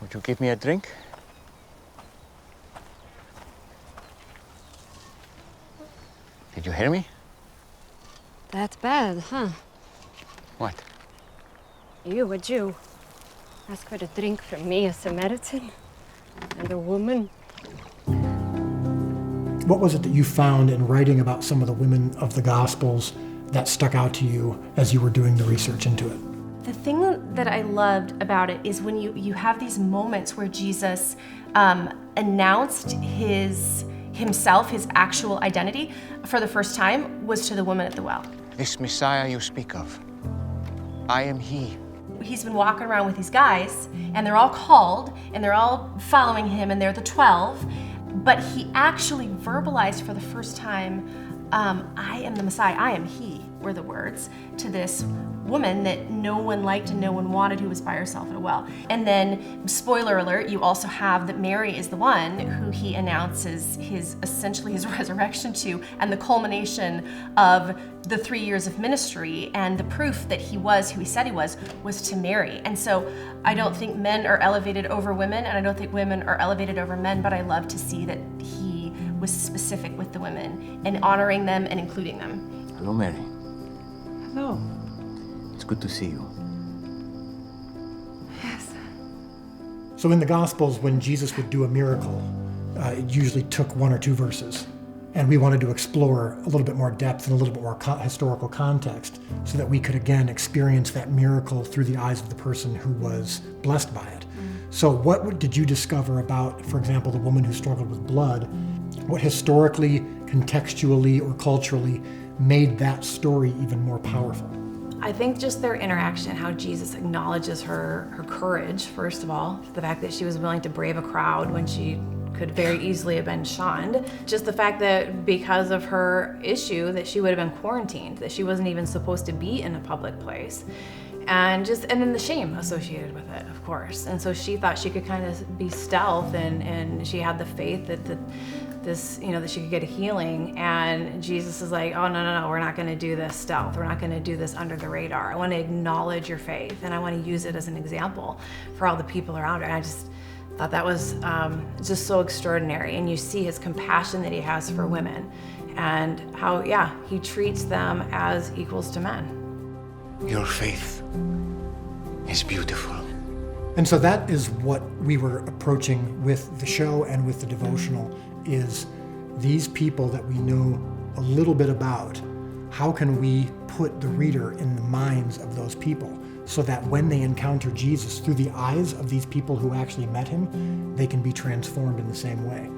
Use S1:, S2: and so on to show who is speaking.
S1: Would you give me a drink? Did you hear me?
S2: That bad, huh?
S1: What?
S2: You, a Jew, ask for a drink from me, a Samaritan, and a woman.
S3: What was it that you found in writing about some of the women of the Gospels that stuck out to you as you were doing the research into it?
S4: The thing that I loved about it is when you have these moments where Jesus announced himself, his actual identity, for the first time, was to the woman at the well.
S1: This Messiah you speak of, I am he.
S4: He's been walking around with these guys, and they're all called, and they're all following him, and they're the 12, but he actually verbalized for the first time, I am the Messiah, I am he, were the words, to this woman that no one liked and no one wanted, who was by herself at a well. And then, spoiler alert, you also have that Mary is the one who he announces essentially his resurrection to, and the culmination of the 3 years of ministry, and the proof that he was who he said he was to Mary. And so I don't think men are elevated over women, and I don't think women are elevated over men, but I love to see that he was specific with the women and honoring them and including them.
S1: Hello, Mary.
S2: Hello.
S1: It's good to see you.
S2: Yes.
S3: So in the Gospels, when Jesus would do a miracle, it usually took 1 or 2 verses. And we wanted to explore a little bit more depth and a little bit more historical context so that we could again experience that miracle through the eyes of the person who was blessed by it. So what did you discover about, for example, the woman who struggled with blood? What historically, contextually, or culturally made that story even more powerful?
S5: I think just their interaction, how Jesus acknowledges her courage, first of all, the fact that she was willing to brave a crowd when she could very easily have been shunned. Just the fact that because of her issue that she would have been quarantined, that she wasn't even supposed to be in a public place. And then the shame associated with it, of course. And so she thought she could kind of be stealth, and she had the faith that that she could get a healing. And Jesus is like, oh, no, we're not gonna do this stealth. We're not gonna do this under the radar. I wanna acknowledge your faith, and I wanna use it as an example for all the people around her. And I just thought that was just so extraordinary. And you see his compassion that he has for women, and how, he treats them as equals to men.
S1: Your faith is beautiful.
S3: And so that is what we were approaching with the show and with the devotional, is these people that we know a little bit about, how can we put the reader in the minds of those people so that when they encounter Jesus through the eyes of these people who actually met him, they can be transformed in the same way.